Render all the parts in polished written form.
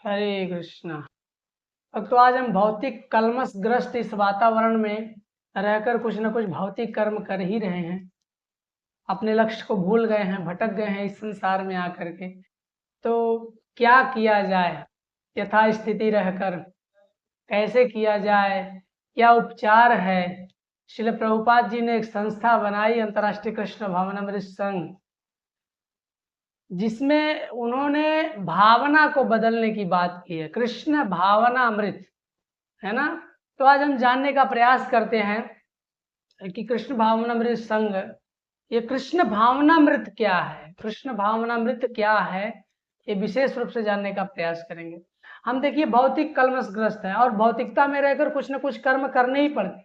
हरे कृष्णा। अब तो आज हम भौतिक कलमशग्रस्त इस वातावरण में रहकर कुछ न कुछ भौतिक कर्म कर ही रहे हैं। अपने लक्ष्य को भूल गए हैं, भटक गए हैं इस संसार में आकर के। तो क्या किया जाए यथा स्थिति रहकर, कैसे किया जाए, क्या उपचार है। श्रील प्रभुपाद जी ने एक संस्था बनाई, अंतर्राष्ट्रीय कृष्ण भावनामृत संघ, जिसमें उन्होंने भावना को बदलने की बात की है। कृष्ण भावना अमृत, है ना। तो आज हम जानने का प्रयास करते हैं कि कृष्ण भावनामृत संघ, ये कृष्ण भावनामृत क्या है, कृष्ण भावनामृत क्या है, ये विशेष रूप से जानने का प्रयास करेंगे। हम देखिए भौतिक कलमशग्रस्त है और भौतिकता में रहकर कुछ न कुछ कर्म करने ही पड़ते,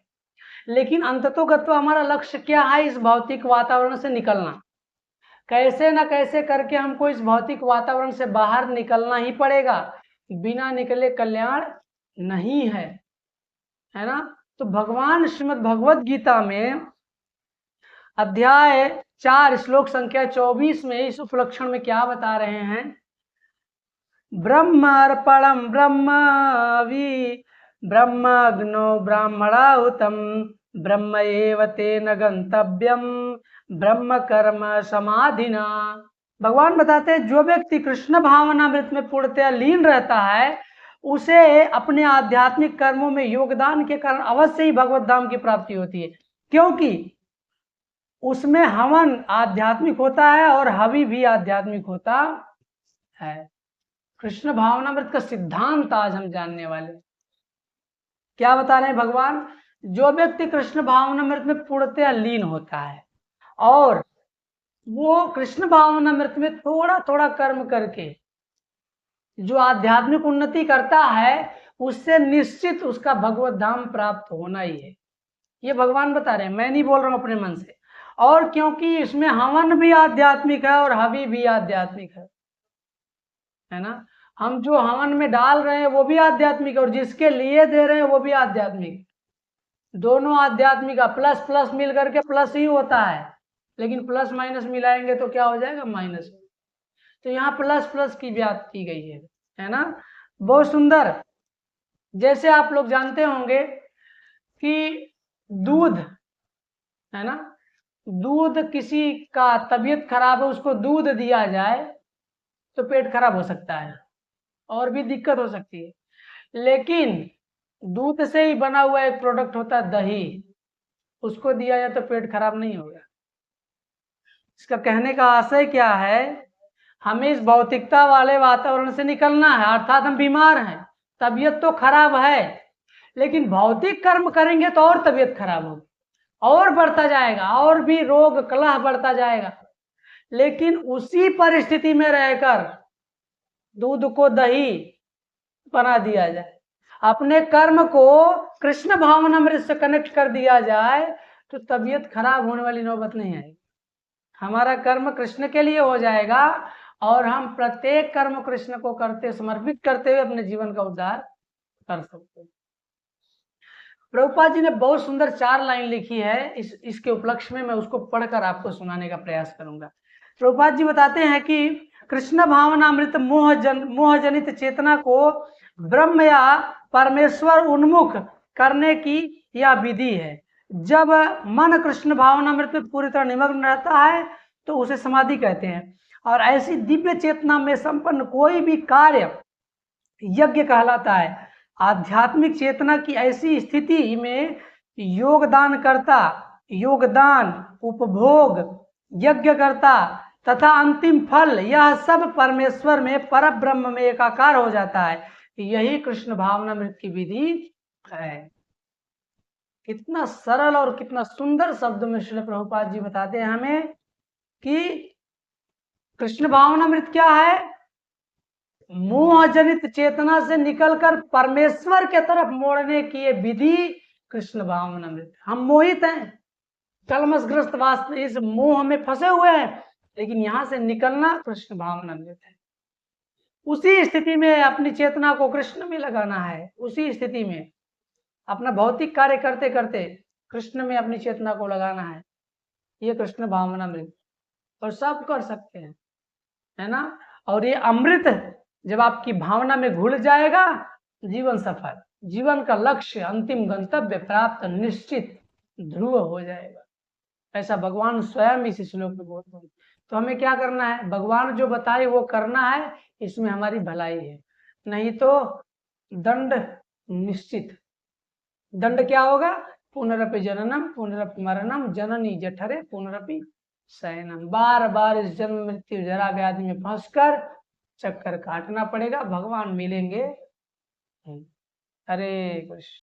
लेकिन अंततोगत्वा हमारा लक्ष्य क्या है, इस भौतिक वातावरण से निकलना। कैसे न कैसे करके हमको इस भौतिक वातावरण से बाहर निकलना ही पड़ेगा, बिना निकले कल्याण नहीं है ना। तो भगवान श्रीमद् भगवत गीता में अध्याय 4 श्लोक संख्या 24 में इस उपलक्षण में क्या बता रहे हैं। ब्रह्मार्पणम ब्रह्मावि ब्रह्मग्नो ब्राह्मणाहुतम ब्रह्म एव तेन गंतव्यम ब्रह्म कर्म समाधिना। भगवान बताते हैं जो व्यक्ति कृष्ण भावनामृत में पूर्णतया लीन रहता है, उसे अपने आध्यात्मिक कर्मों में योगदान के कारण अवश्य ही भगवत धाम की प्राप्ति होती है, क्योंकि उसमें हवन आध्यात्मिक होता है और हवि भी आध्यात्मिक होता है। कृष्ण भावनामृत का सिद्धांत आज हम जानने वाले। क्या बता रहे हैं भगवान, जो व्यक्ति कृष्ण भावनामृत में पूर्णतया लीन होता है और वो कृष्ण भावनामृत में थोड़ा थोड़ा कर्म करके जो आध्यात्मिक उन्नति करता है, उससे निश्चित उसका भगवत धाम प्राप्त होना ही है। ये भगवान बता रहे हैं, मैं नहीं बोल रहा हूं अपने मन से। और क्योंकि इसमें हवन भी आध्यात्मिक है और हवि भी आध्यात्मिक है ना। हम जो हवन में डाल रहे हैं वो भी आध्यात्मिक है और जिसके लिए दे रहे हैं वो भी आध्यात्मिक। दोनों आध्यात्मिक का प्लस प्लस मिल करके प्लस ही होता है, लेकिन प्लस माइनस मिलाएंगे तो क्या हो जाएगा, माइनस। तो यहाँ प्लस प्लस की बात की गई है ना। बहुत सुंदर। जैसे आप लोग जानते होंगे कि दूध, है ना, दूध किसी का तबीयत खराब है, उसको दूध दिया जाए तो पेट खराब हो सकता है और भी दिक्कत हो सकती है। लेकिन दूध से ही बना हुआ एक प्रोडक्ट होता है दही, उसको दिया जाए तो पेट खराब नहीं होगा। इसका कहने का आशय क्या है, हमें इस भौतिकता वाले वातावरण से निकलना है, अर्थात हम बीमार हैं, तबीयत तो खराब है, लेकिन भौतिक कर्म करेंगे तो और तबीयत खराब होगी और बढ़ता जाएगा और भी रोग कलह बढ़ता जाएगा। लेकिन उसी परिस्थिति में रहकर दूध को दही बना दिया जाए, अपने कर्म को कृष्ण भावनामृत से कनेक्ट कर दिया जाए, तो तबीयत खराब होने वाली नौबत नहीं आएगी। हमारा कर्म कृष्ण के लिए हो जाएगा और हम प्रत्येक कर्म कृष्ण को करते, समर्पित करते हुए अपने जीवन का उद्धार कर सकते हैं। प्रभुपाद जी ने बहुत सुंदर 4 लाइन लिखी है, इसके उपलक्ष्य में मैं उसको पढ़कर आपको सुनाने का प्रयास करूंगा। प्रभुपाद जी बताते हैं कि कृष्ण भावनामृत मोह जनित चेतना को ब्रह्म या परमेश्वर उन्मुख करने की यह विधि है। जब मन कृष्ण भावनामृत में पूरी तरह निमग्न रहता है तो उसे समाधि कहते हैं, और ऐसी दिव्य चेतना में संपन्न कोई भी कार्य यज्ञ कहलाता है। आध्यात्मिक चेतना की ऐसी स्थिति में योगदान करता, योगदान, उपभोग, यज्ञ करता तथा अंतिम फल, यह सब परमेश्वर में, पर ब्रह्म में एकाकार हो जाता है। यही कृष्ण भावनामृत की विधि है। कितना सरल और कितना सुंदर शब्द में श्रील प्रभुपाद जी बताते हैं हमें कि कृष्ण भावनामृत क्या है, मोह जनित चेतना से निकलकर परमेश्वर के तरफ मोड़ने की ये विधि कृष्ण भावनामृत। हम मोहित हैं, कलमशग्रस्त वास्तव इस मोह में फंसे हुए हैं, लेकिन यहां से निकलना कृष्ण भावनामृत है। उसी स्थिति में अपनी चेतना को कृष्ण में लगाना है, उसी स्थिति में अपना भौतिक कार्य करते करते कृष्ण में अपनी चेतना को लगाना है। ये कृष्ण भावनामृत, और सब कर सकते हैं, है ना। और ये अमृत जब आपकी भावना में घुल जाएगा, जीवन सफल, जीवन का लक्ष्य, अंतिम गंतव्य प्राप्त निश्चित ध्रुव हो जाएगा। ऐसा भगवान स्वयं इस श्लोक में बोलते हैं। तो हमें क्या करना है, भगवान जो बताए वो करना है, इसमें हमारी भलाई है, नहीं तो दंड निश्चित। दंड क्या होगा, पुनरपि जननम पुनरपि मरणम जननी जठरे पुनरपि शयनम। बार बार इस जन्म मृत्यु जरा व्याधि में फंसकर चक्कर काटना पड़ेगा, भगवान मिलेंगे। हरे कृष्ण।